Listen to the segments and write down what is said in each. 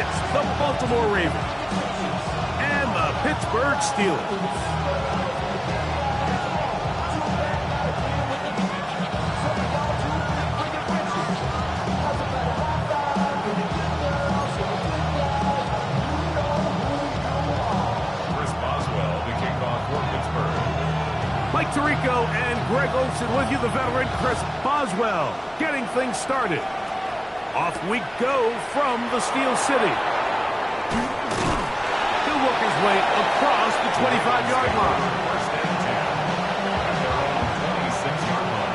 It's the Baltimore Ravens and the Pittsburgh Steelers. Mike Tirico and Greg Olsen with you, the veteran Chris Boswell, getting things started. Off we go from the Steel City. He'll work his way across the 25-yard line. First and 10. At their own 26-yard line.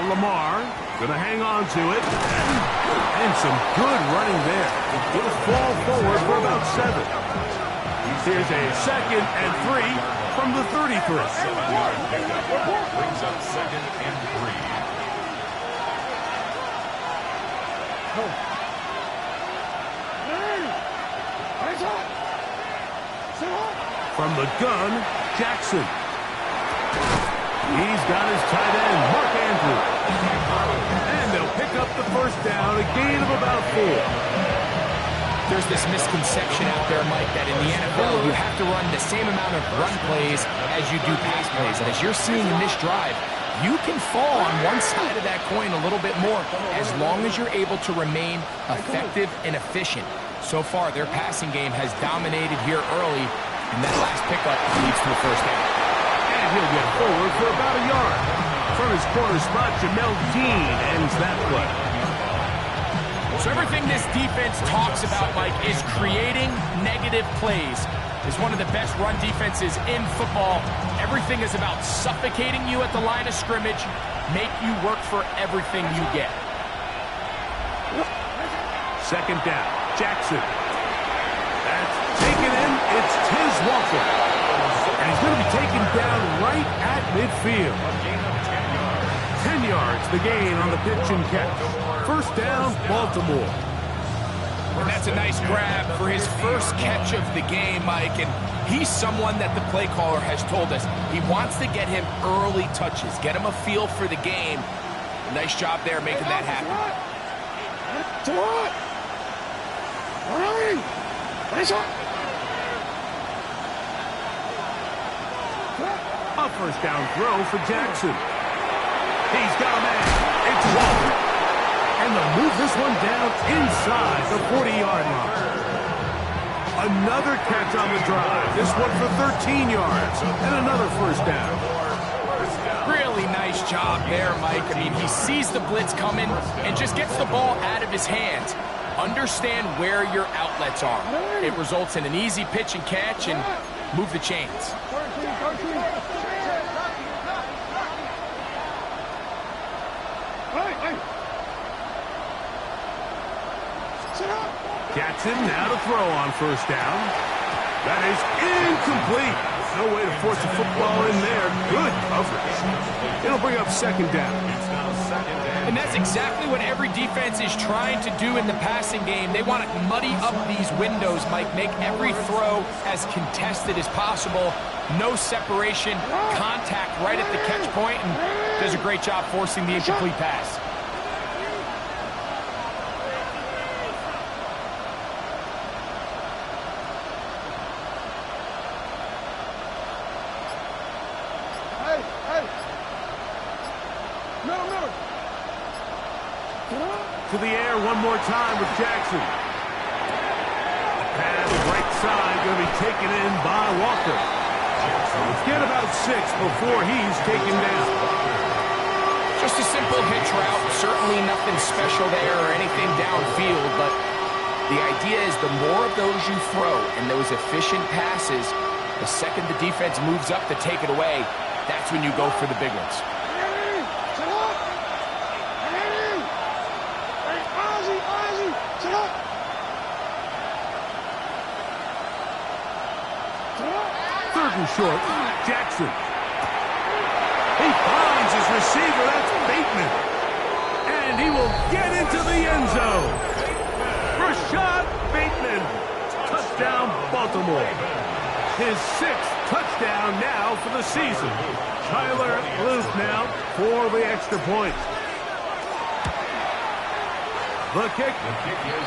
Lamar going to hang on to it. And some good running there. He'll fall forward for about 7. Here's a 2nd and 3 from the 33. 7-yard pickup brings up 2nd and 3. From the gun, Jackson. He's got his tight end, Mark Andrews. And they'll pick up the first down, a gain of about 4. There's this misconception out there, Mike, that in the NFL you have to run the same amount of run plays as you do pass plays. And as you're seeing in this drive, you can fall on one side of that coin a little bit more as long as you're able to remain effective and efficient. So far, their passing game has dominated here early, and that last pickup leads to a first down. And he'll get forward for about a yard. From his corner spot, Jamel Dean ends that play. So everything this defense talks about, Mike, is creating negative plays. It's one of the best run defenses in football. Everything is about suffocating you at the line of scrimmage, make you work for everything you get. 2nd down, Jackson. That's taken in. It's Tiz Walker. And he's going to be taken down right at midfield. 10 yards, the gain on the pitch and catch. First down, Baltimore. And that's a nice grab for his first catch of the game, Mike. And he's someone that the play caller has told us he wants to get him early touches, get him a feel for the game. Nice job there making that happen. A first down throw for Jackson. He's got a man. It's Walker. And they'll move this one down inside the 40-yard line. Another catch on the drive. This one for 13 yards. And another first down. Really nice job there, Mike. I mean, he sees the blitz coming and just gets the ball out of his hands. Understand where your outlets are. It results in an easy pitch and catch and move the chains. Jackson now to throw on first down. That is incomplete. No way to force the football in there. Good coverage. It'll bring up 2nd down. And that's exactly what every defense is trying to do in the passing game. They want to muddy up these windows, Mike. Make every throw as contested as possible. No separation, contact right at the catch point, and does a great job forcing the incomplete pass. To the air one more time with Jackson. Pass right side going to be taken in by Walker. Get about 6 before he's taken down. Just a simple hitch route. Certainly nothing special there or anything downfield, but the idea is the more of those you throw and those efficient passes, the second the defense moves up to take it away, that's when you go for the big ones. Short, Jackson. He finds his receiver, that's Bateman. And he will get into the end zone. Rashad Bateman Baltimore. His 6th touchdown now for the season. Tyler Luke now for the extra point. The kick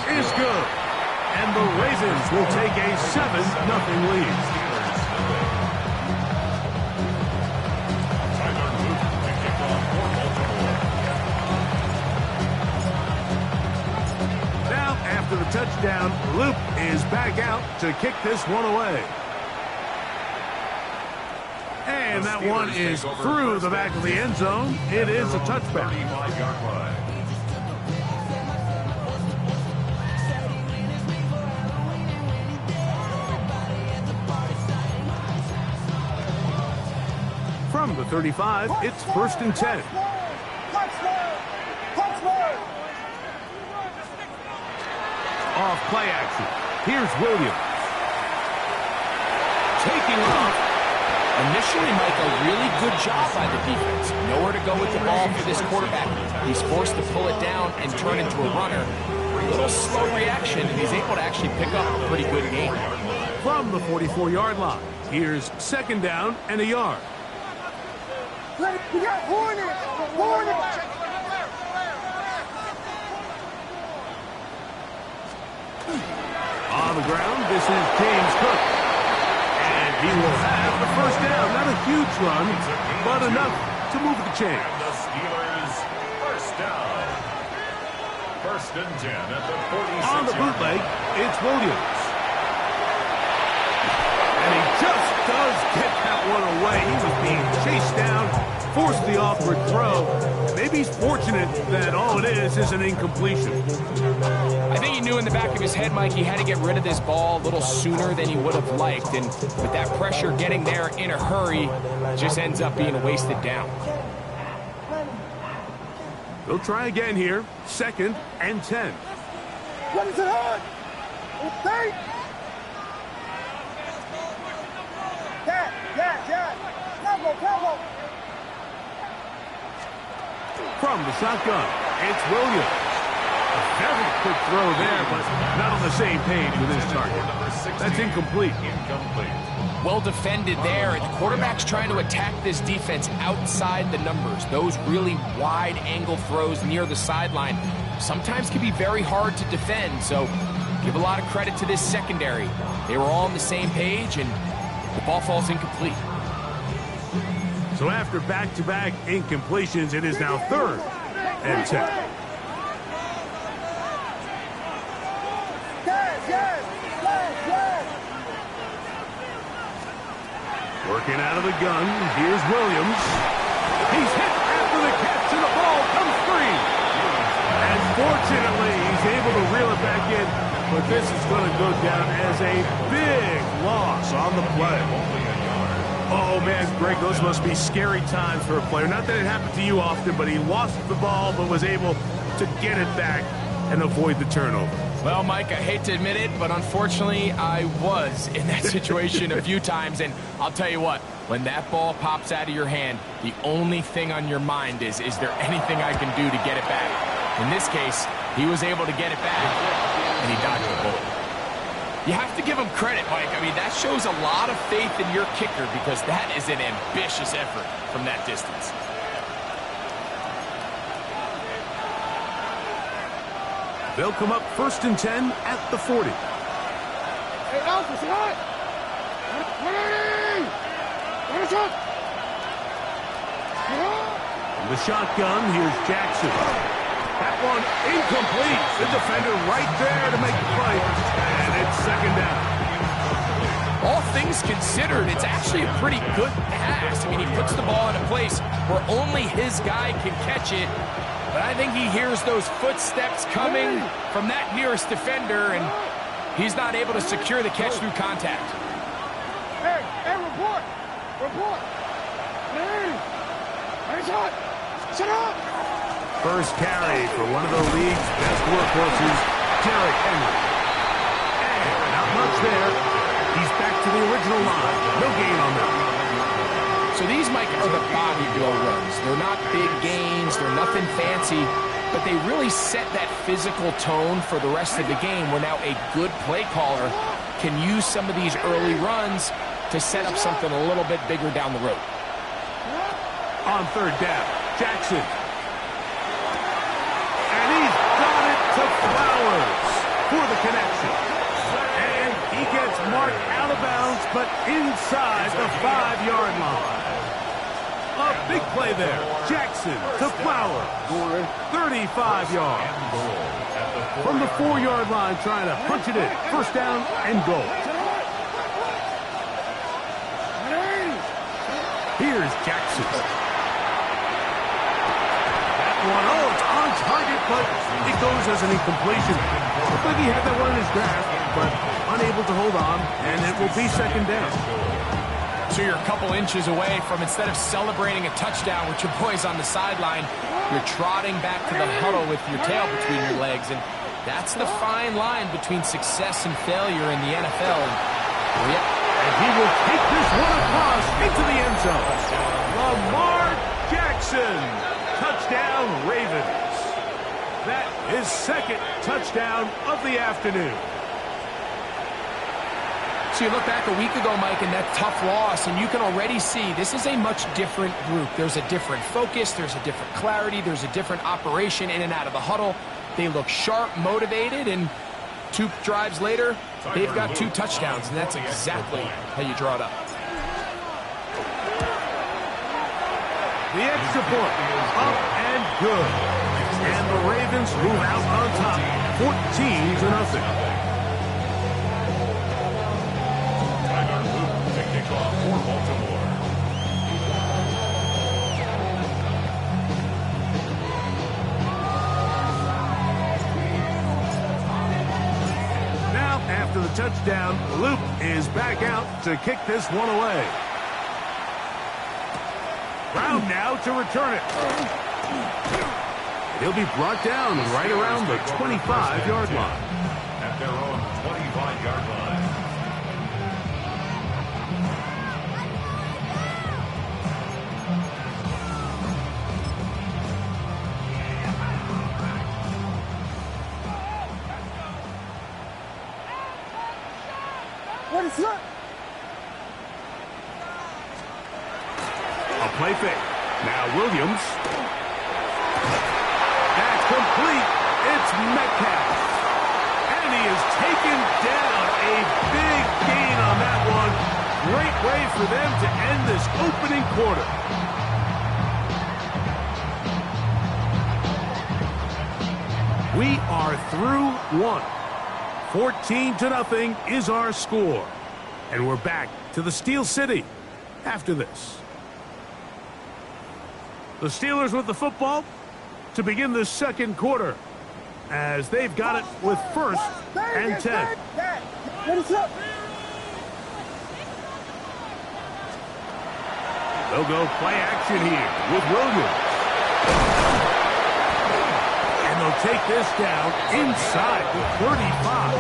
is good. And the Ravens will take a 7-0 lead. Now, after the touchdown, Luke is back out to kick this one away. And that one is through the back of the end zone. It is a touchback. From the 35, it's 1st and 10. Off play action. Here's Williams. Taking off. Initially, Mike, a really good job by the defense. Nowhere to go with the ball for this quarterback. He's forced to pull it down and turn into a runner. A little slow reaction, and he's able to actually pick up a pretty good game. From the 44-yard line, here's 2nd down and a yard. We got Hornets! Hornets! On the ground, this is James Cook. And he will have the 1st down. Not a huge run, but enough to move the chain. And the Steelers, 1st down. 1st and 10 at the 46. On the bootleg, it's Williams. And he just does get that one away. He was being chased down, forced the awkward throw. Maybe he's fortunate that all it is an incompletion. I think he knew in the back of his head, Mike, he had to get rid of this ball a little sooner than he would have liked. And with that pressure getting there in a hurry, it just ends up being a wasted down. They'll try again here. 2nd and 10. What is it on? Okay. Yeah. Combo. From the shotgun, it's Williams. A very quick throw there, but not on the same page with his target. That's incomplete. Well defended there. The quarterback's trying to attack this defense outside the numbers. Those really wide angle throws near the sideline sometimes can be very hard to defend. So give a lot of credit to this secondary. They were all on the same page, and the ball falls incomplete. So after back-to-back incompletions, it is now 3rd and 10. Working out of the gun, here's Williams. He's hit after the catch, and the ball comes free. And fortunately, he's able to reel it back in, but this is going to go down as a big loss on the play. Oh, man, Greg, those must be scary times for a player. Not that it happened to you often, but he lost the ball but was able to get it back and avoid the turnover. Well, Mike, I hate to admit it, but unfortunately, I was in that situation a few times. And I'll tell you what, when that ball pops out of your hand, the only thing on your mind is there anything I can do to get it back? In this case, he was able to get it back, and he dodged the bullet. You have to give him credit, Mike. I mean, that shows a lot of faith in your kicker because that is an ambitious effort from that distance. They'll come up 1st and 10 at the 40. Hey, Alpha, say hi. From the shotgun, here's Jackson. That one incomplete. The defender right there to make the play. And it's 2nd down. All things considered, it's actually a pretty good pass. I mean, he puts the ball in a place where only his guy can catch it. But I think he hears those footsteps coming from that nearest defender, and he's not able to secure the catch through contact. Hey, report. Hey, shot. Shut up. First carry for one of the league's best workhorses, Derrick Henry. And not much there. He's back to the original line. No gain on that. So these, Mike, are the body blow runs. They're not big gains. They're nothing fancy. But they really set that physical tone for the rest of the game where now a good play caller can use some of these early runs to set up something a little bit bigger down the road. On third down, Jackson. And he's got it to Flowers for the connection. And he gets marked out of bounds, but inside the 5-yard line. A big play there. Jackson to Flowers. 35 yards. From the 4-yard line, trying to punch it in. First down and goal. Here's Jackson. That one, it's on target, but it goes as an incompletion. Looked like he had that one in his grasp, but unable to hold on, and it will be second down. So you're a couple inches away from, instead of celebrating a touchdown with your boys on the sideline, you're trotting back to the huddle with your tail between your legs. And that's the fine line between success and failure in the NFL. And he will take this one across into the end zone. Lamar Jackson. Touchdown, Ravens. That is second touchdown of the afternoon. So you look back a week ago, Mike, and that tough loss, and you can already see this is a much different group. There's a different focus, there's a different clarity, there's a different operation in and out of the huddle. They look sharp, motivated, and 2 drives later, they've got 2 touchdowns, and that's exactly how you draw it up. The extra point, up and good. And the Ravens move out on top, 14-0. Now, after the touchdown, Luke is back out to kick this one away. Brown now to return it. He'll be brought down right around the 25-yard line. At their own 25-yard line. What is that? A play fake. Now Williams. That's complete. It's Metcalf. And he is taken down. A big gain on that one. Great way for them to end this opening quarter. We are through one. 14-0 is our score. And we're back to the Steel City after this. The Steelers with the football to begin the second quarter, as they've got it with first and 10. What is up? They'll go play action here with Williams. And they'll take this down inside the 35.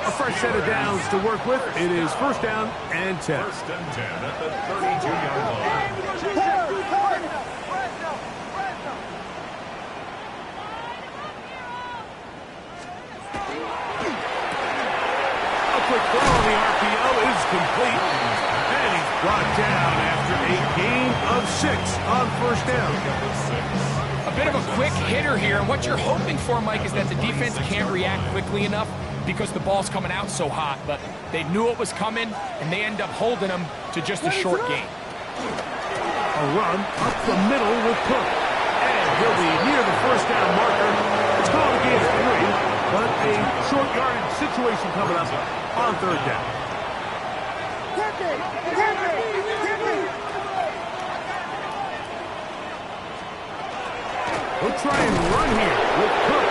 A fresh set of downs to work with. It is first down and 10. First and 10 at the 32-yard line. Quick throw on the RPO is complete. And he's brought down after a gain of 6 on first down. A bit of a quick hitter here, and what you're hoping for, Mike, is that the defense can't react quickly enough because the ball's coming out so hot, but they knew it was coming, and they end up holding them to just a short gain. A run up the middle with Cook. And he'll be near the first down marker. It's called a gain of 3. But a short yardage situation coming up on third down. We'll try and run here with Cook.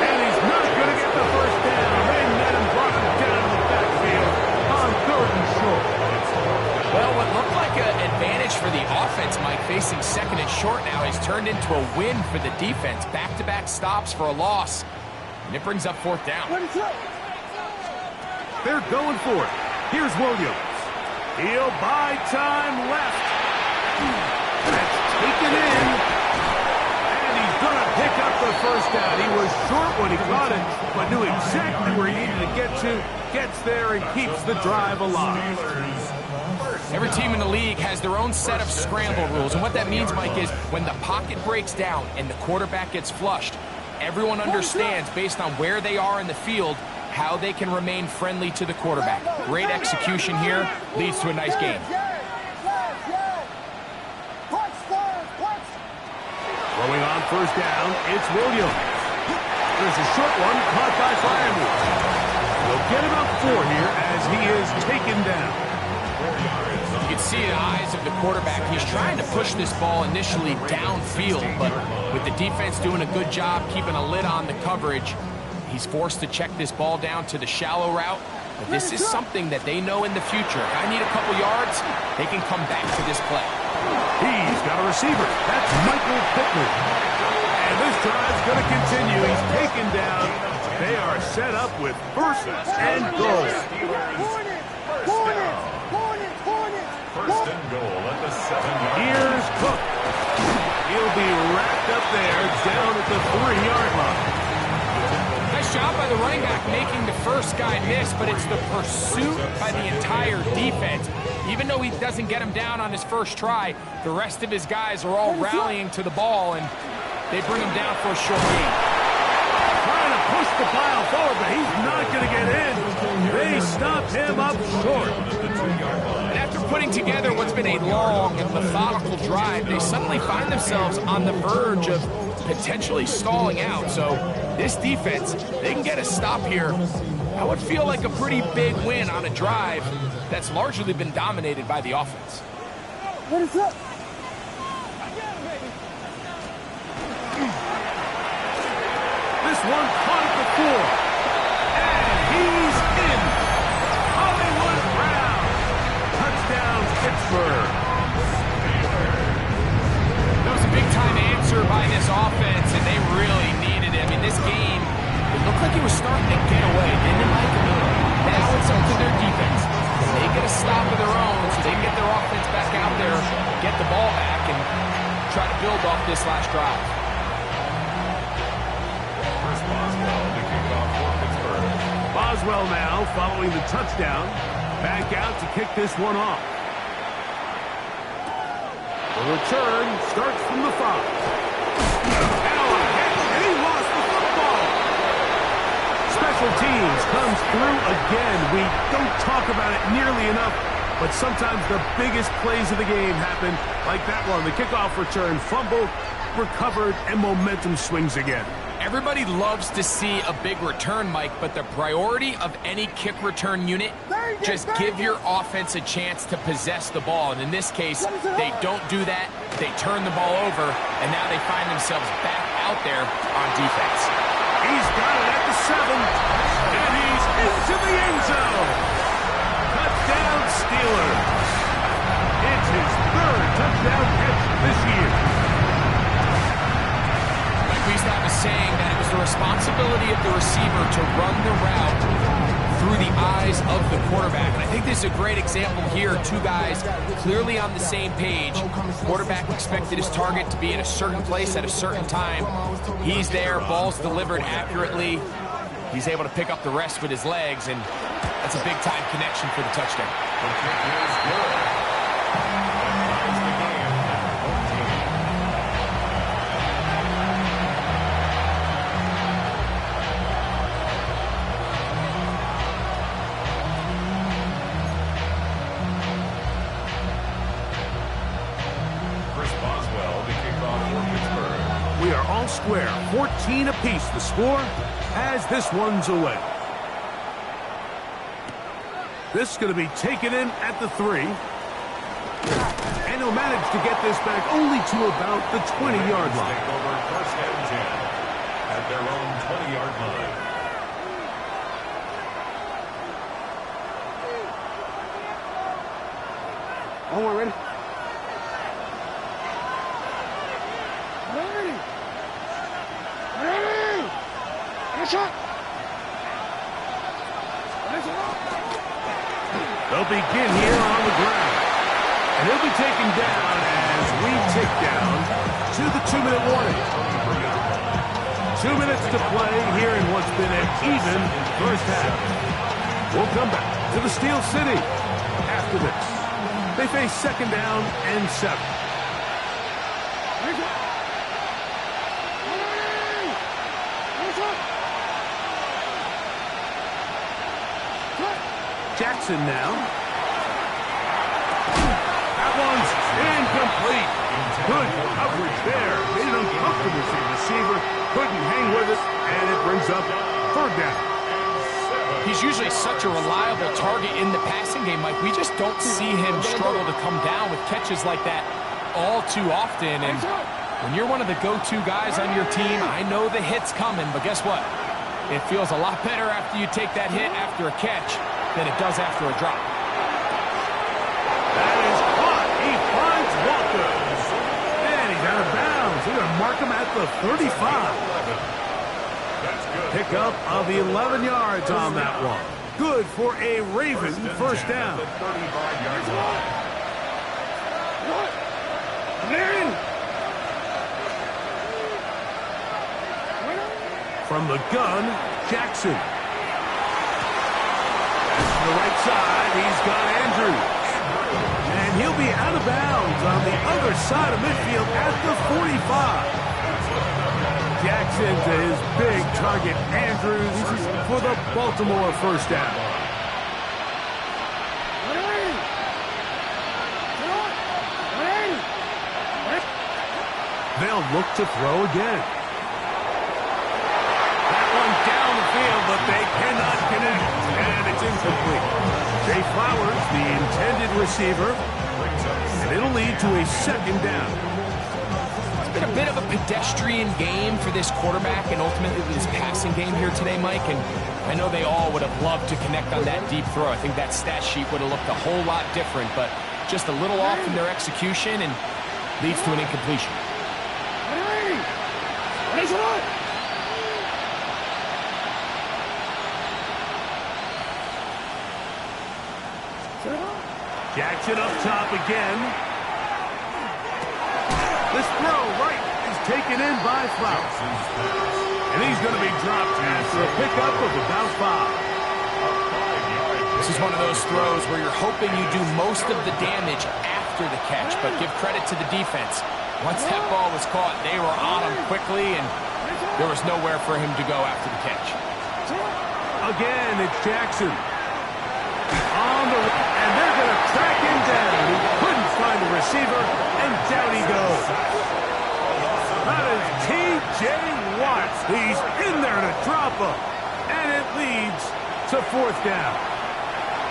And he's not going to get the first down. They met him, brought him down in the backfield on third and short. Well, what looked like an advantage for the offense, Mike, facing second and short now, has turned into a win for the defense. Back-to-back stops for a loss. And it brings up fourth down. They're going for it. Here's Williams. He'll buy time left. That's taken in. And he's going to pick up the first down. He was short when he caught it, but knew exactly where he needed to get to gets there and keeps the drive alive. Every team in the league has their own set of scramble rules, and what that means, Mike, is when the pocket breaks down and the quarterback gets flushed, everyone understands, based on where they are in the field, how they can remain friendly to the quarterback. Great execution here leads to a nice game. Throwing on first down, it's Williams. There's a short one caught by Fireman. He'll get about 4 here as he is taken down. You can see the eyes of the quarterback. He's trying to push this ball initially downfield, but with the defense doing a good job keeping a lid on the coverage, he's forced to check this ball down to the shallow route. But this is something that they know in the future. If I need a couple yards, they can come back to this play. He's got a receiver. That's Michael Pittman. And this drive's going to continue. He's taken down. They are set up with first and goal. First and goal at the 7-yard line. Here's Cook. He'll be wrapped up there down at the 3-yard line. Nice job by the running back making the first guy miss, but it's the pursuit by the entire defense. Even though he doesn't get him down on his first try, the rest of his guys are all rallying to the ball, and they bring him down for a short gain. Trying to push the pile forward, but he's not going to get in. They stopped him up short. And after putting together what's been a long and methodical drive, they suddenly find themselves on the verge of potentially stalling out. So this defense, they can get a stop here. That would feel like a pretty big win on a drive that's largely been dominated by the offense. What is up? This one caught at the 4. And he's in. Hollywood Brown. Touchdown, Pittsburgh. That was a big-time answer by this offense, and they really needed it. I mean, this game, it looked like it was starting to get away, didn't it, Mike? Now it's up to their defense. They get a stop of their own, so they can get their offense back out there, get the ball back, and try to build off this last drive. Boswell now following the touchdown. Back out to kick this one off. The return starts from the 5. Now a hit, and he lost the football. Special teams comes through again. We don't talk about it nearly enough, but sometimes the biggest plays of the game happen like that one. The kickoff return, fumble, recovered, and momentum swings again. Everybody loves to see a big return, Mike, but the priority of any kick return unit, just give your offense a chance to possess the ball. And in this case, they don't do that. They turn the ball over, and now they find themselves back out there on defense. He's got it at the 7, and he's into the end zone. Touchdown, Steelers. It's his 3rd touchdown catch this year. We used to have a saying that it was the responsibility of the receiver to run the route through the eyes of the quarterback. And I think this is a great example here. 2 guys clearly on the same page. Quarterback expected his target to be in a certain place at a certain time. He's there, ball's delivered accurately. He's able to pick up the rest with his legs, and that's a big-time connection for the touchdown. The kick is good. We are all square, 14 apiece the score as this one's away. This is going to be taken in at the 3. And he'll manage to get this back only to about the 20-yard line. Take over first and 10 at their own 20-yard line. One more, ready? Shot. They'll begin here on the ground. And he'll be taken down as we tick down to the 2-minute warning. 2 minutes to play here in what's been an even first half. We'll come back to the Steel City after this. They face second down and 7. Jackson now. That one's incomplete. Good coverage there. Made it uncomfortable for the receiver. Couldn't hang with it, and it brings up third down. He's usually such a reliable target in the passing game, Mike. We just don't see him struggle to come down with catches like that all too often. And when you're one of the go-to guys on your team, I know the hit's coming, but guess what? It feels a lot better after you take that hit after a catch than it does after a drop. That is caught. He finds Walker. And he's out of bounds. They're going to mark him at the 35. Pick up of 11 yards on that one. Good for a Raven first down. From the gun, Jackson. That's to the right side. He's got Andrews. And he'll be out of bounds on the other side of midfield at the 45. Jackson to his big target, Andrews, for the Baltimore first down. They'll look to throw again. That one down the field, but they cannot connect, and it's incomplete. Jay Flowers, the intended receiver, and it'll lead to a second down. Been a bit of a pedestrian game for this quarterback and ultimately this passing game here today, Mike, and I know they all would have loved to connect on that deep throw. I think that stat sheet would have looked a whole lot different, but just a little off in their execution and leads to an incompletion. Jackson up top again. This throw right is taken in by Flowers. And he's going to be dropped after a pickup of about 5. This is one of those throws where you're hoping you do most of the damage after the catch, but give credit to the defense. Once that ball was caught, they were on him quickly, and there was nowhere for him to go after the catch. Again, it's Jackson. And they're going to track him down. He couldn't find the receiver, and down he goes. That is T.J. Watt. He's in there to drop him, and it leads to fourth down.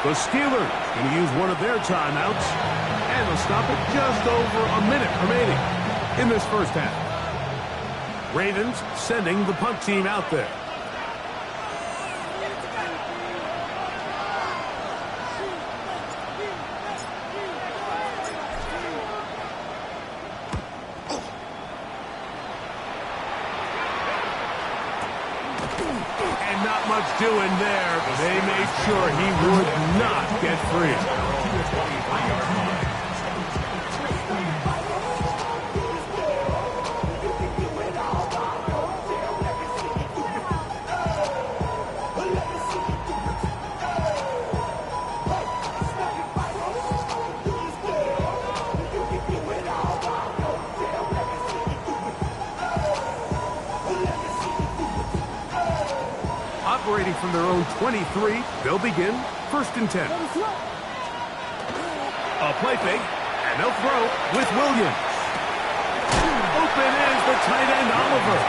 The Steelers going to use one of their timeouts, and they'll stop it just over a minute remaining in this first half. Ravens sending the punt team out there. Doing there, they made sure he would not get free. Operating from their own 23, they'll begin first and 10. A play fake, and they'll throw with Williams. Open is the tight end, Oliver.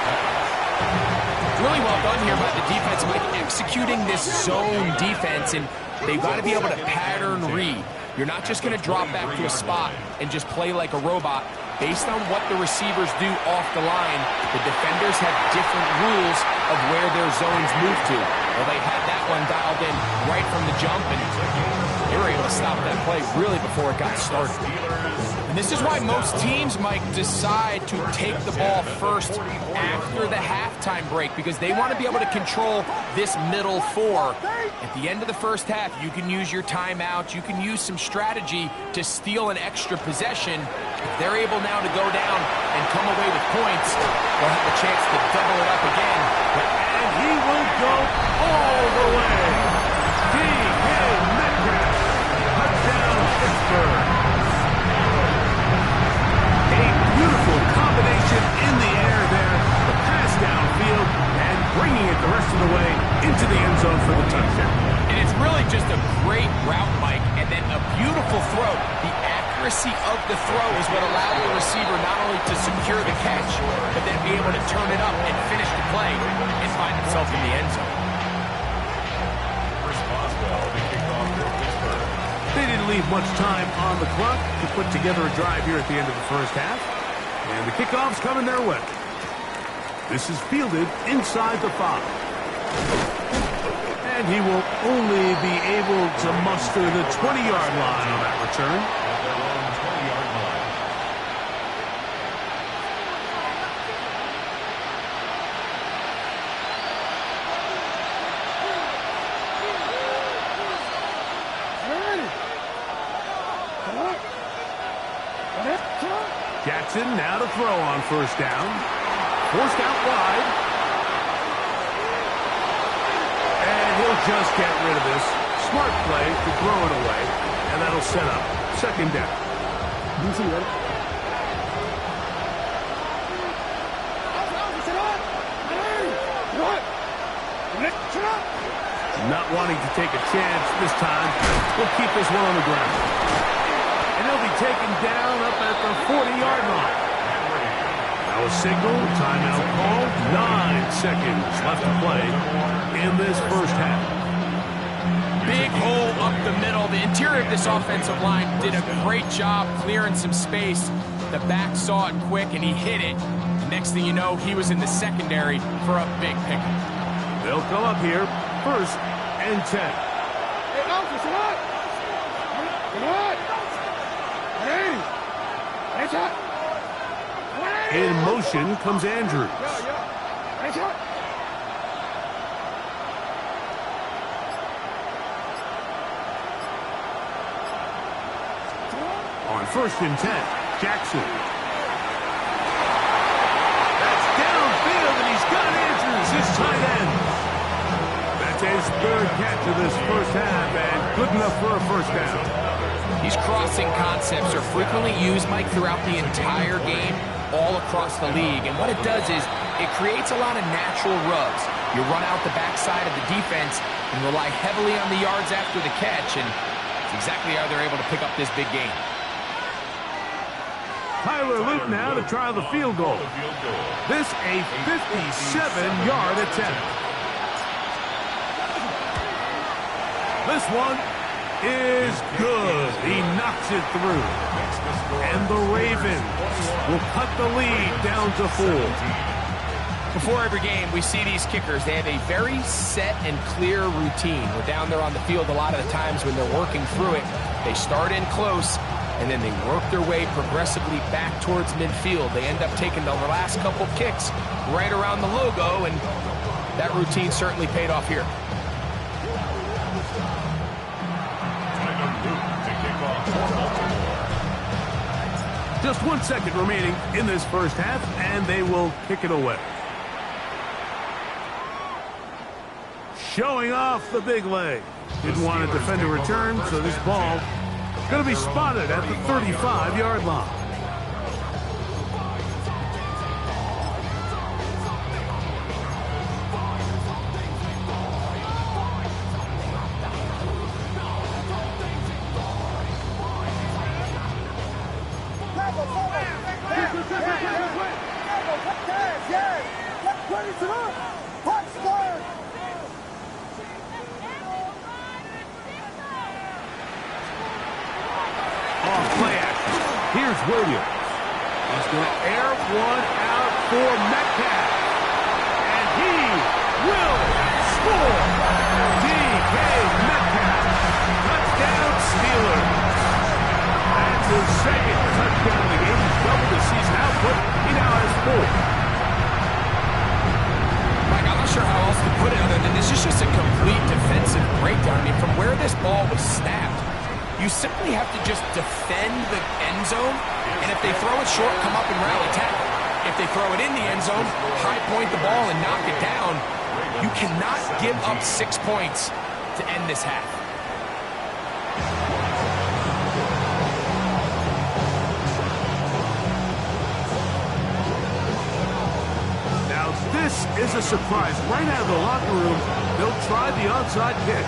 Really well done here by the defense, Mike, executing this zone defense, and they've got to be able to pattern read. You're not just going to drop back to a spot and just play like a robot. Based on what the receivers do off the line, the defenders have different rules of where their zones move to. Well, they had that one dialed in right from the jump, and they were able to stop that play really before it got started. And this is why most teams, Mike, decide to take the ball first after the halftime break, because they want to be able to control this middle four. At the end of the first half, you can use your timeout, you can use some strategy to steal an extra possession. If they're able now to go down and come away with points, they'll have a chance to double it up again. And he will go all the way. it away into the end zone for the touchdown. And it's really just a great route, Mike, and then a beautiful throw. The accuracy of the throw is what allowed the receiver not only to secure the catch, but then be able to turn it up and finish the play and find himself in the end zone. They didn't leave much time on the clock to put together a drive here at the end of the first half. And the kickoff's coming their way. This is fielded inside the 5. And he will only be able to muster the 20-yard line on that return. Jackson now to throw on first down. Forced out wide. And he'll just get rid of this. Smart play to throw it away. And that'll set up second down. Not wanting to take a chance this time. We'll keep this one on the ground. And he'll be taken down up at the 40-yard line. Now a signal, timeout call, 9 seconds left to play in this first half. Big hole up the middle. The interior of this offensive line did a great job clearing some space. The back saw it quick, and he hit it. Next thing you know, he was in the secondary for a big pickup. They'll come up here, 1st and 10. In motion comes Andrews. On 1st and 10, Jackson. That's downfield, and he's got Andrews, his tight end. That's his 3rd catch of this first half, and good enough for a first down. These crossing concepts are frequently used, Mike, throughout the entire game, all across the league. And what it does is it creates a lot of natural rubs. You run out the backside of the defense and rely heavily on the yards after the catch, and it's exactly how they're able to pick up this big game. Tyler Luke now to try the field goal. This a 57-yard attempt. This one is good. He knocks it through. And the Ravens will cut the lead down to 4. Before every game, we see these kickers. They have a very set and clear routine. We're down there on the field a lot of the times when they're working through it. They start in close, and then they work their way progressively back towards midfield. They end up taking the last couple kicks right around the logo, and that routine certainly paid off here. Just 1 second remaining in this first half, and they will kick it away. Showing off the big leg. Didn't want to defend a return, so this ball going to be spotted at the 35-yard line. Here's Williams. He's going to air one out for Metcalf. And he will score. D.K. Metcalf. Touchdown Steelers. That's his 2nd touchdown of the game. He's doubled his season output. He now has 4. Mike, I'm not sure how else to put it other than this is just a complete defensive breakdown. I mean, from where this ball was snapped, you simply have to just defend the end zone, and if they throw it short, come up and rally tackle. If they throw it in the end zone, high point the ball and knock it down. You cannot give up 6 points to end this half. Now This is a surprise. Right out of the locker room, they'll try the onside kick.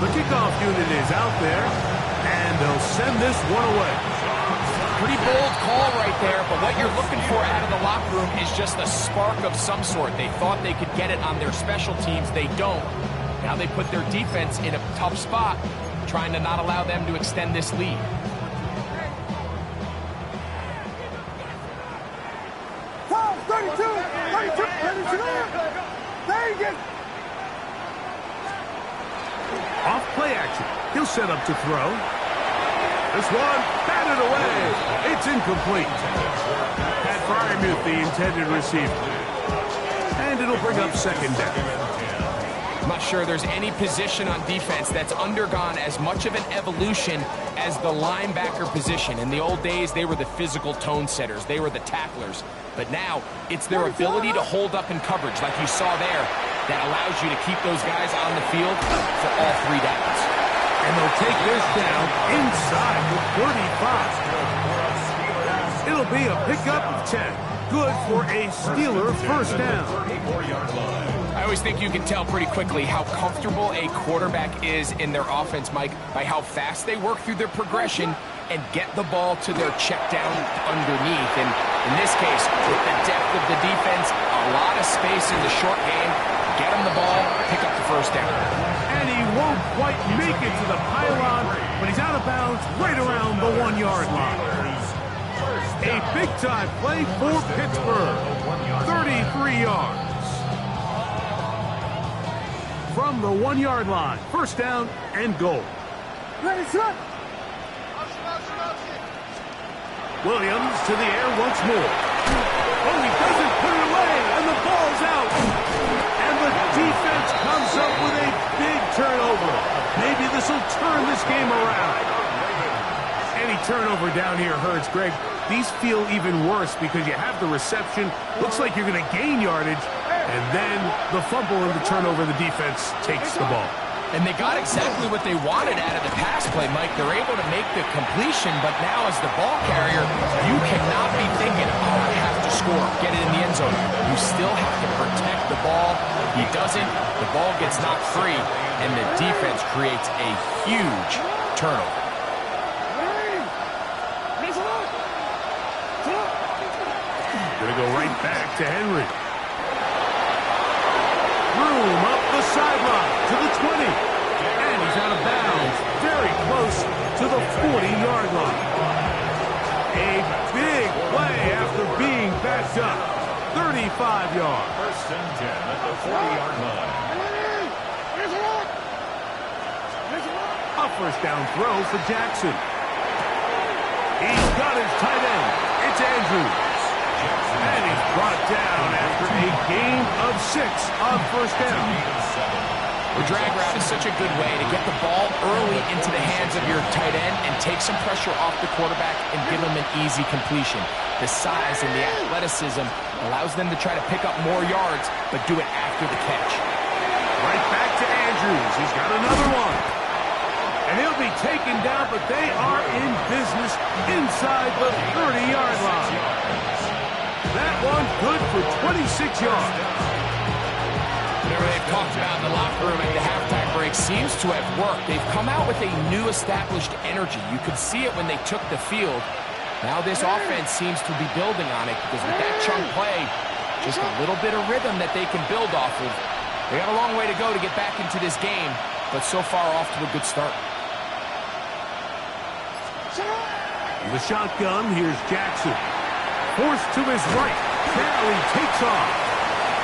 The kickoff unit is out there, and they'll send this one away. Pretty bold call right there, but what you're looking for out of the locker room is just a spark of some sort. They thought they could get it on their special teams. They don't. Now they put their defense in a tough spot, trying to not allow them to extend this lead. Tom, 32, 32, 32. Dang it. Off play action. He'll set up to throw. This one, batted away. It's incomplete. Pat Fryermuth, the intended receiver. And it'll bring up second down. I'm not sure there's any position on defense that's undergone as much of an evolution as the linebacker position. In the old days, they were the physical tone setters. They were the tacklers. But now, it's their ability to hold up in coverage, like you saw there, that allows you to keep those guys on the field for all 3 downs. And they'll take this down inside the 35. It'll be a pickup of 10. Good for a Steeler first down. I always think you can tell pretty quickly how comfortable a quarterback is in their offense, Mike, by how fast they work through their progression and get the ball to their check down underneath. And in this case, with the depth of the defense, a lot of space in the short game, get him the ball, pick up the first down. And he won't quite make it to the pylon, but he's out of bounds right around the 1-yard line. A big-time play for Pittsburgh. 33 yards. From the 1-yard line, first down and goal. Ready, set. Williams to the air once more. Oh, he doesn't put it away, and the ball's out. And the defense comes up with a big turnover. Maybe this will turn this game around. Any turnover down here hurts, Greg. These feel even worse because you have the reception. Looks like you're going to gain yardage. And then the fumble and the turnover, the defense takes the ball. And they got exactly what they wanted out of the pass play, Mike. They're able to make the completion, but now as the ball carrier, you cannot be thinking, oh, I have to score, get it in the end zone. You still have to protect the ball. He doesn't. The ball gets knocked free, and the defense creates a huge turnover. Gonna go right back to Henry. Room up the sideline to the 20. And he's out of bounds. Very close to the 40-yard line. A big play after being backed up. 35 yards. First and 10 at the 40-yard line. A first down throw for Jackson. He's got his tight end. It's Andrews. And he's brought down after a gain of 6 on first down. The drag route is such a good way to get the ball early into the hands of your tight end and take some pressure off the quarterback and give him an easy completion. The size and the athleticism allows them to try to pick up more yards, but do it after the catch. Right back to Andrews. He's got another one. And he'll be taken down, but they are in business inside the 30-yard line. That one good for 26 yards. Whatever they've talked about in the locker room at the halftime break seems to have worked. They've come out with a new established energy. You could see it when they took the field. Now this offense seems to be building on it because with that chunk play, just a little bit of rhythm that they can build off of. They got a long way to go to get back into this game, but so far off to a good start. In the shotgun, here's Jackson. Forced to his right. Now he takes off.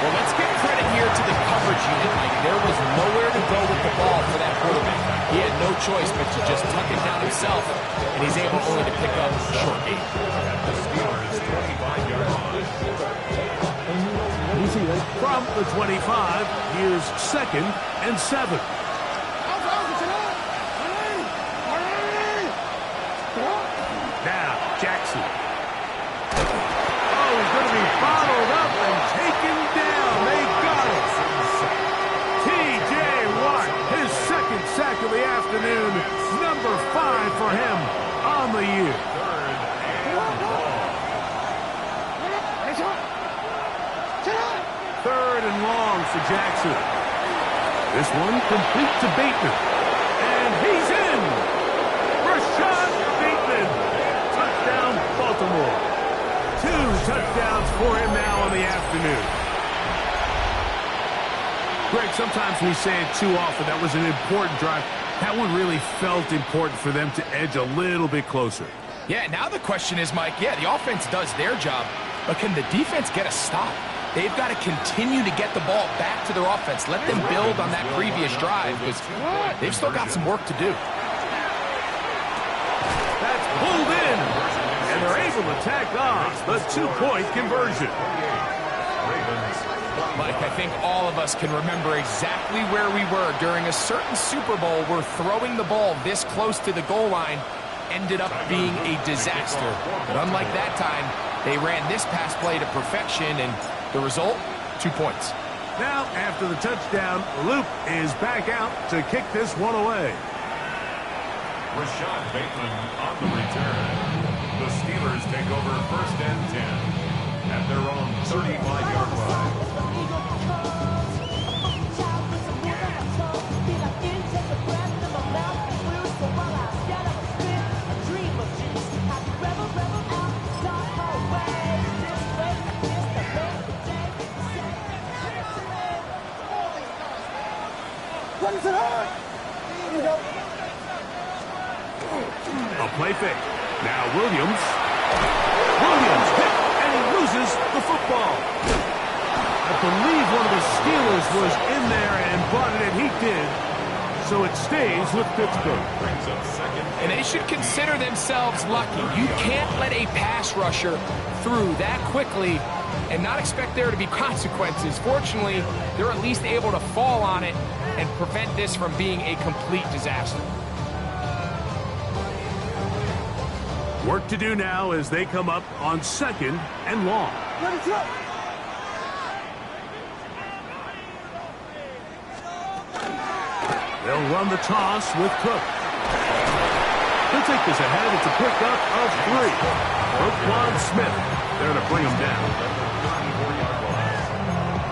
Well, let's give credit here to the coverage unit, Mike. There was nowhere to go with the ball for that quarterback. He had no choice but to just tuck it down himself, and he's able only to pick up short gain. The Steelers' 25-yard line. From the 25, here's second and 7. Now, Jackson. Oh, he's going to be bottled up and taken down. They got it. T.J. Watt, his second sack of the afternoon. Number 5 for him on the year. Third and long for Jackson. This one complete to Bateman. And he's in! Rashad Bateman! Touchdown, Baltimore. 2 touchdowns for him now on the afternoon. Greg, sometimes we say it too often. That was an important drive. That one really felt important for them to edge a little bit closer. Yeah, now the question is, Mike, yeah, the offense does their job, but can the defense get a stop? They've got to continue to get the ball back to their offense. Let them build on that previous drive, because they've still got some work to do. That's pulled in, and they're able to tack on the 2-point conversion. Mike, I think all of us can remember exactly where we were during a certain Super Bowl where throwing the ball this close to the goal line ended up being a disaster. But unlike that time, they ran this pass play to perfection, and the result, 2 points. Now, after the touchdown, Luke is back out to kick this one away. Rashad Bateman on the return. The Steelers take over 1st and 10 at their own 35-yard line. A play fake. Now Williams. Williams hit, and he loses the football. I believe one of the Steelers was in there and brought it in. He did. So it stays with Pittsburgh. And they should consider themselves lucky. You can't let a pass rusher through that quickly and not expect there to be consequences. Fortunately, they're at least able to fall on it and prevent this from being a complete disaster. Work to do now as they come up on 2nd and long. They'll run the toss with Cook. He'll take this ahead. It's a pickup of 3. Roquan Smith there to bring him down.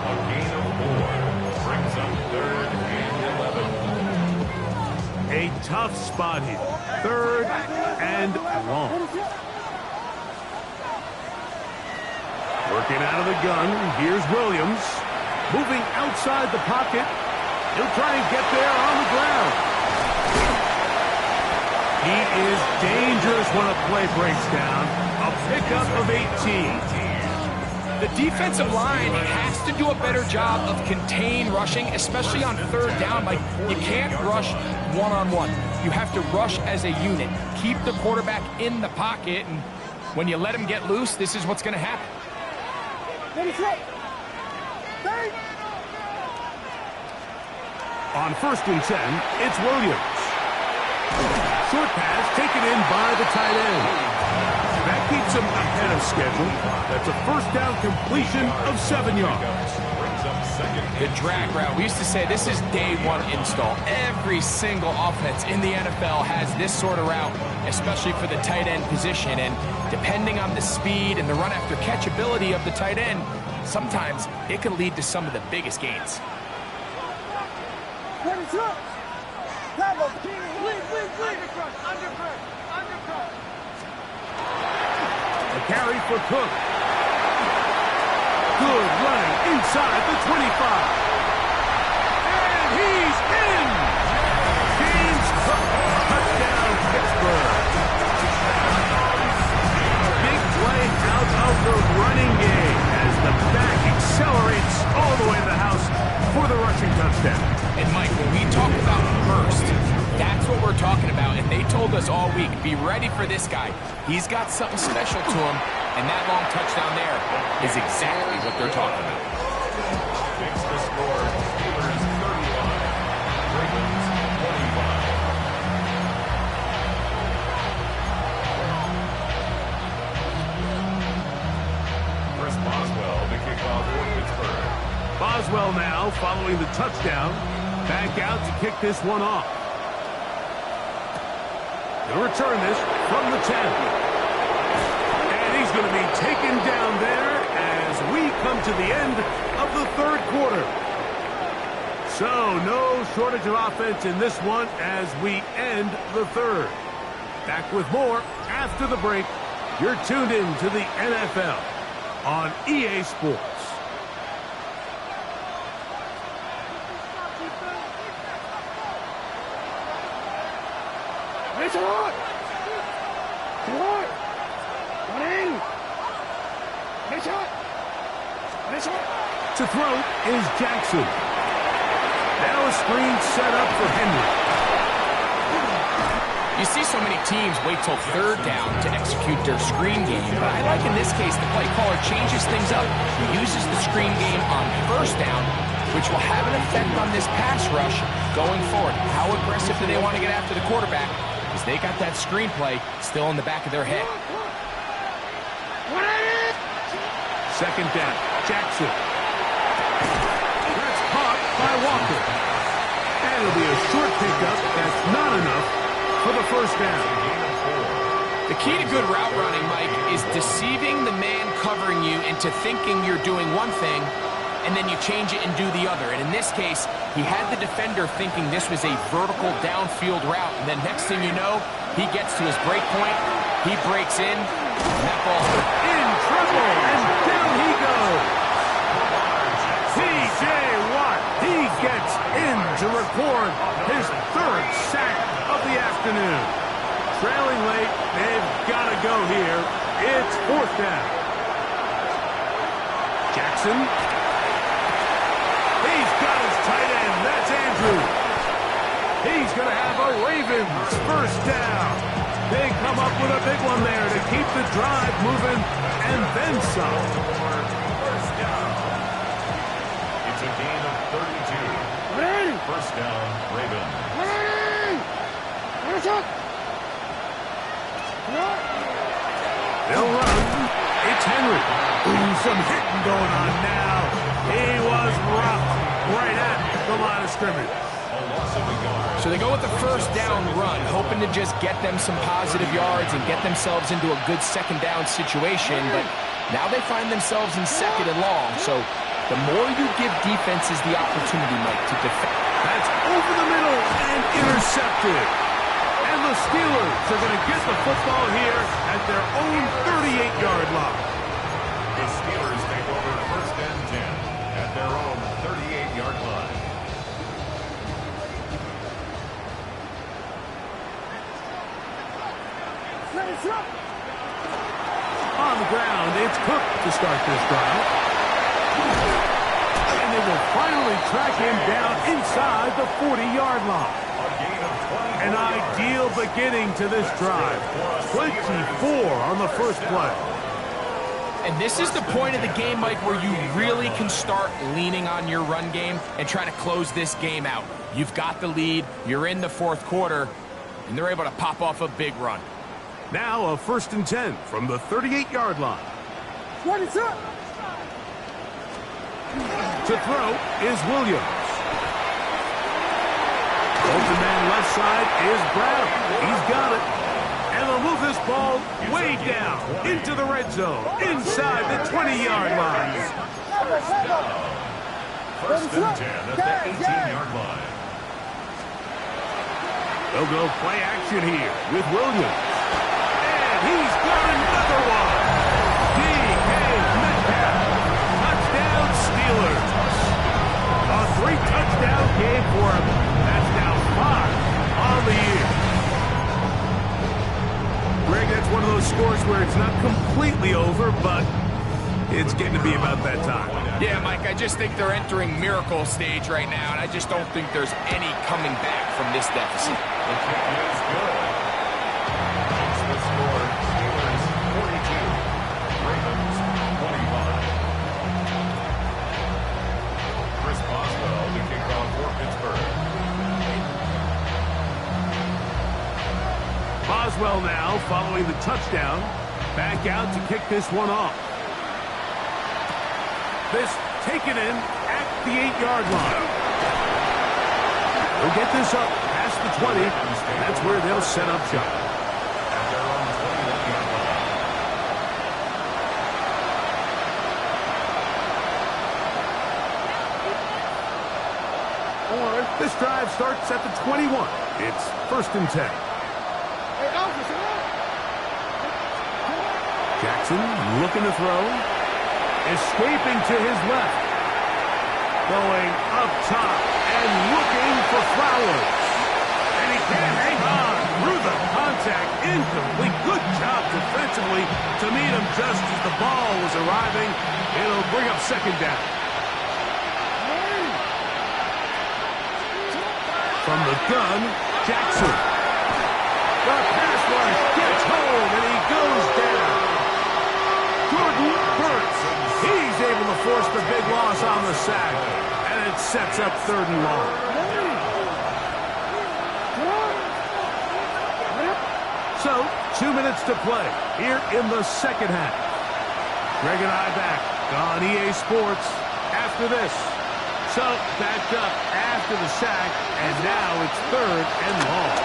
A gain of 4 brings up 3rd and 11. A tough spot here. 3rd and long. Working out of the gun. Here's Williams. Moving outside the pocket. He'll try and get there on the ground. He is dangerous when a play breaks down. A pickup of 18. The defensive line has to do a better job of contain rushing, especially on 3rd down. Like, you can't rush one-on-one. You have to rush as a unit. Keep the quarterback in the pocket, and when you let him get loose, this is what's going to happen. On 1st and 10, it's Williams. Short pass taken in by the tight end. That keeps him ahead of schedule. That's a 1st down completion of 7 yards. The drag route, we used to say this is day 1 install. Every single offense in the NFL has this sort of route, especially for the tight end position. And depending on the speed and the run after catch ability of the tight end, sometimes it can lead to some of the biggest gains. A carry for Cook. Good running inside the 25. And he's in! James Cook, touchdown Pittsburgh. Big play out of the running game as the back accelerates all the way to the house for the rushing touchdown. And Mike, when we talk about burst, that's what we're talking about. And they told us all week, be ready for this guy. He's got something special to him, and that long touchdown there is exactly what they're talking about. Makes the score Steelers 35, Ravens 25. Chris Boswell to kick off for Pittsburgh. Boswell now following the touchdown. Back out to kick this one off. He'll return this from the 10. And he's going to be taken down there as we come to the end of the third quarter. So, no shortage of offense in this one as we end the third. Back with more after the break. You're tuned in to the NFL on EA Sports. It's on! Come on! Running! It's on! It's on! To throw is Jackson. Now a screen set up for Henry. You see so many teams wait till third down to execute their screen game, but I like in this case the play caller changes things up. He uses the screen game on first down, which will have an effect on this pass rush going forward. How aggressive do they want to get after the quarterback? Because they got that screen play still in the back of their head. Second down, Jackson. That's caught by Walker. And it'll be a short pickup. That's not enough for the first down. The key to good route running, Mike, is deceiving the man covering you into thinking you're doing one thing, and then you change it and do the other. And in this case, he had the defender thinking this was a vertical downfield route, and then next thing you know, he gets to his break point, he breaks in, and that ball's in trouble, and down he goes. P.J. Watt, he gets in to record his third sack of the afternoon. Trailing late, they've got to go here. It's fourth down. Jackson. He's got his tight end. That's Andrew. He's going to have a Ravens first down. They come up with a big one there to keep the drive moving and then some. First down. It's a gain of 32. First down, Ravens. They'll run. It's Henry. Ooh, some hitting going on now. He was rough right at the line of scrimmage. So they go with the first down run, hoping to just get them some positive yards and get themselves into a good second down situation, but now they find themselves in second and long. So the more you give defenses the opportunity, Mike, to defend. That's over the middle and intercepted. And the Steelers are going to get the football here at their own 38-yard line. The Steelers take over first and 10 at their own 38-yard line. On the ground, it's Cook to start this drive. And they will finally track him down inside the 40-yard line. An ideal beginning to this drive. 24 on the first play. And this is the point of the game, Mike, where you really can start leaning on your run game and try to close this game out. You've got the lead, you're in the fourth quarter, and they're able to pop off a big run. Now a first and 10 from the 38-yard line. What is up? To throw is Williams. Open man left side is Brown. He's got it. And they'll move this ball way down into the red zone, inside the 20-yard line. First and 10 at the 18-yard line. They'll go play action here with Williams. And he's got another one. D.K. Metcalf. Touchdown Steelers. A 3-touchdown game for him. That's now 5 on the year. Greg, that's one of those scores where it's not completely over, but it's getting to be about that time. Yeah, Mike, I just think they're entering miracle stage right now, and I just don't think there's any coming back from this deficit. The kick is good. It's the score. Steelers 42. Ravens 25. Chris Boswell to kick off for Pittsburgh. Boswell now following the touchdown. Back out to kick this one off. This taken in at the 8-yard line. They'll get this up past the 20. That's where they'll set up shop. At their own 21-yard line. This drive starts at the 21. It's 1st and 10. Jackson looking to throw. Escaping to his left. Going up top and looking for Flowers. And he can't hang on through the contact. Incomplete. Good job defensively to meet him just as the ball was arriving. It'll bring up 2nd down. From the gun, Jackson. The pass rush gets home, and he goes down. Jordan Burks. He's able to force the big loss on the sack, and it sets up 3rd and long. So, 2 minutes to play here in the 2nd half. Greg and I back on EA Sports after this. So, backed up after the sack, and now it's 3rd and long.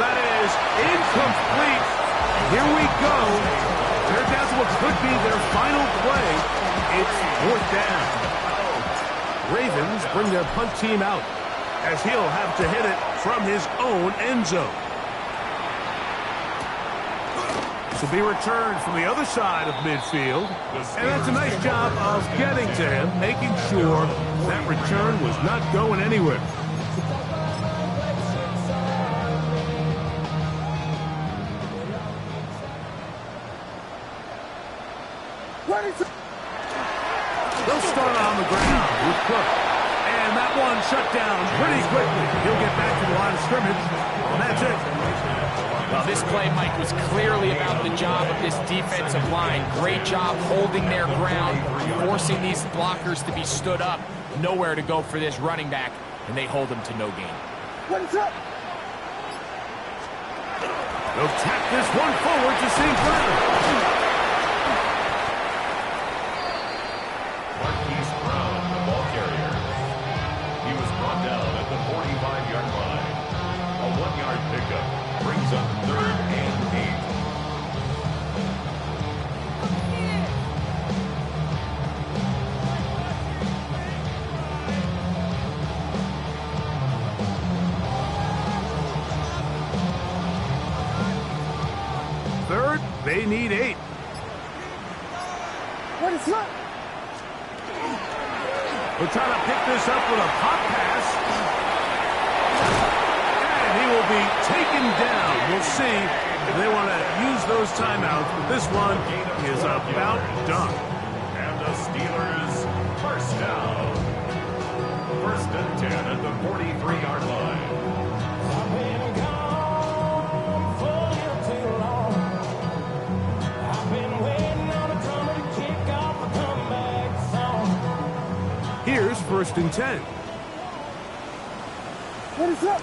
That is incomplete. Here we go. They're down to what could be their final play. It's 4th down. Ravens bring their punt team out, as he'll have to hit it from his own end zone. To be returned from the other side of midfield. And that's a nice job of getting to him, making sure that return was not going anywhere. They'll start on the ground with Cook. And that one shut down pretty quickly. He'll get back to the line of scrimmage. And that's it. Well, this play, Mike, was clearly about the job of this defensive line. Great job holding their ground, forcing these blockers to be stood up. Nowhere to go for this running back, and they hold him to no gain. They'll tap this one forward to St. Brown. The ball carrier. He was brought down at the 45-yard line. A 1-yard pickup brings up 3rd and 8. Third, they need 8. What is that? We're trying to pick this up with a pop pass. And he will be taken down. We'll see if they want to use those timeouts, but this one is about done. And the Steelers first down. 1st and 10 at the 43-yard line. Here's 1st and 10. What is that?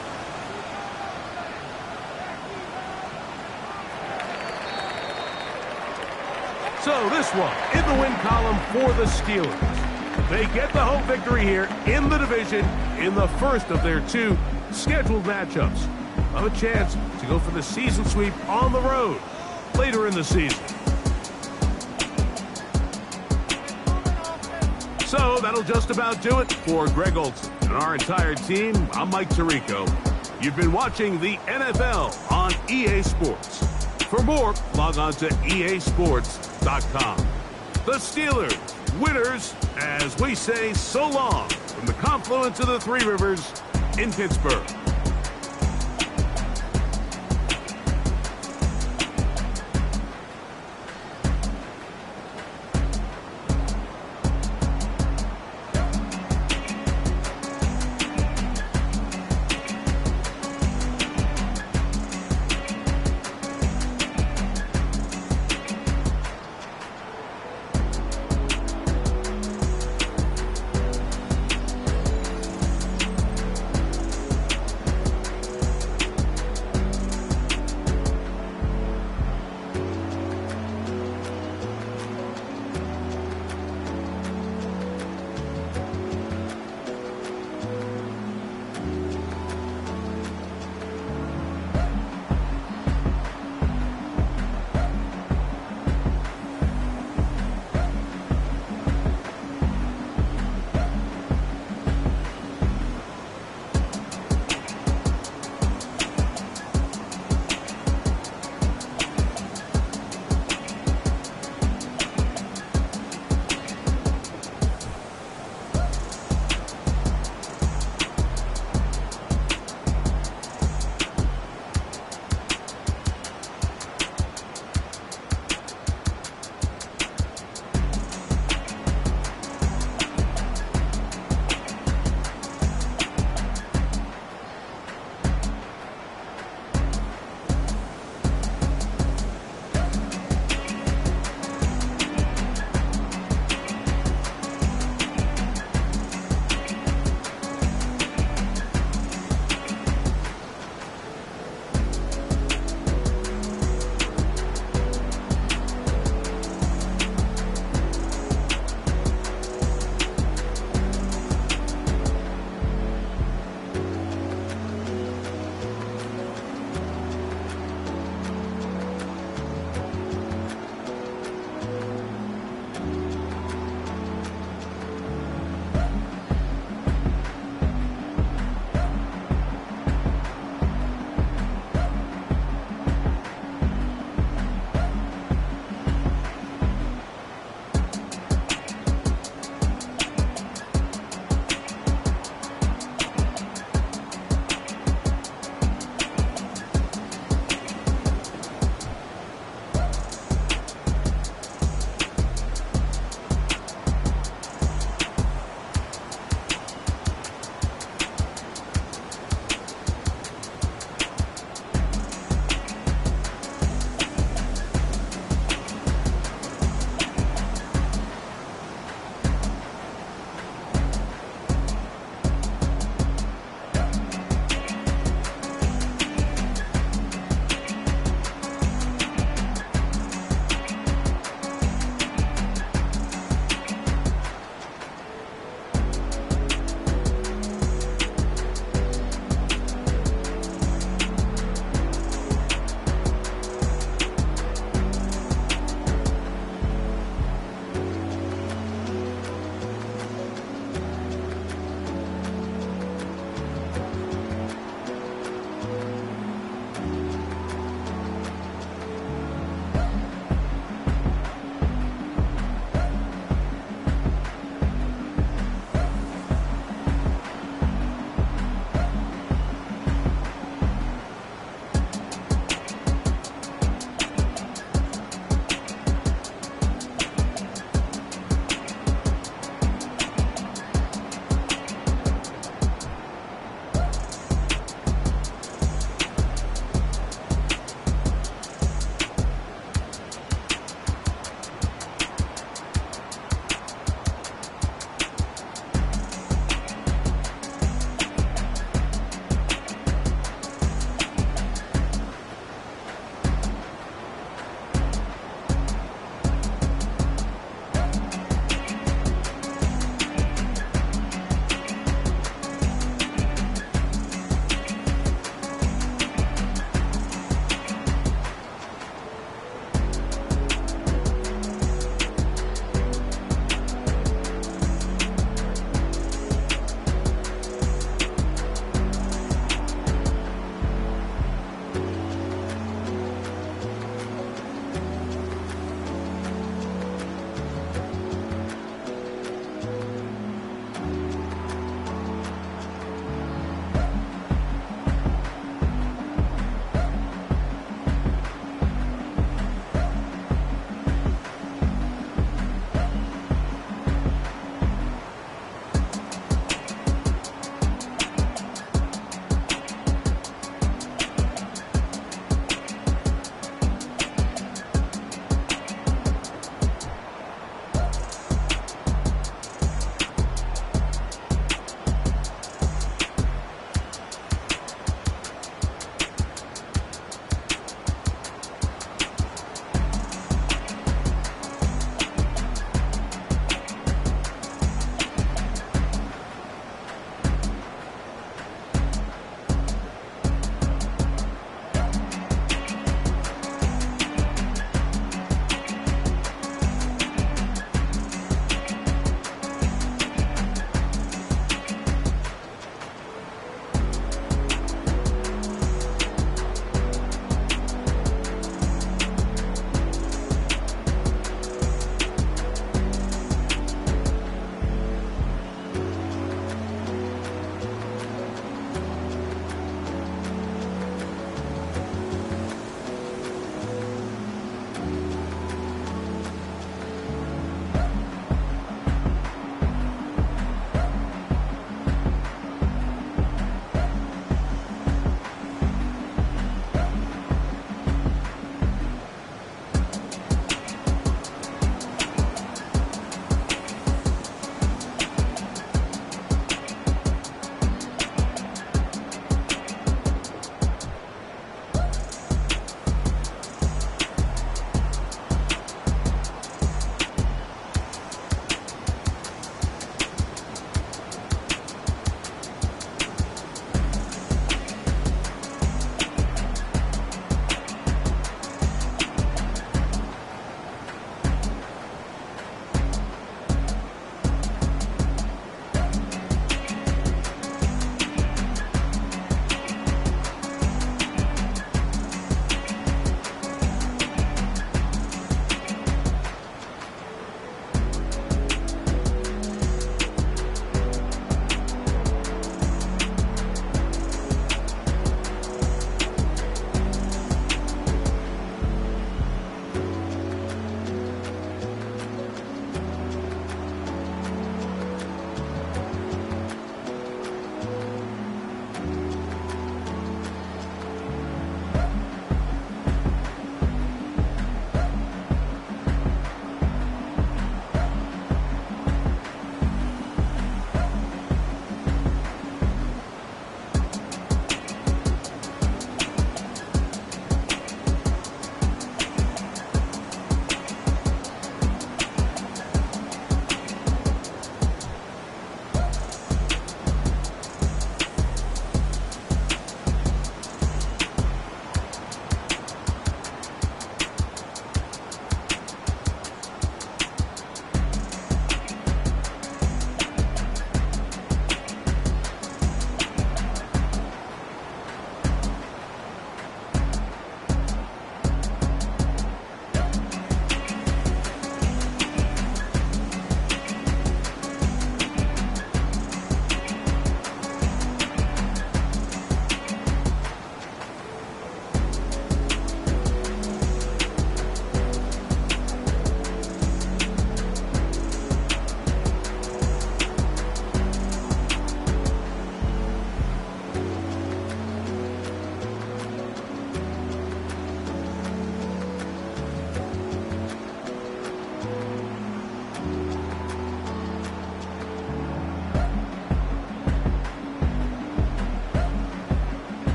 So this one in the win column for the Steelers. They get the home victory here in the division in the first of their 2 scheduled matchups. Of a chance to go for the season sweep on the road later in the season. So that'll just about do it for Greg Olson and our entire team. I'm Mike Tirico. You've been watching the NFL on EA Sports. For more, log on to easports.com. The Steelers, winners, as we say so long from the confluence of the 3 rivers in Pittsburgh.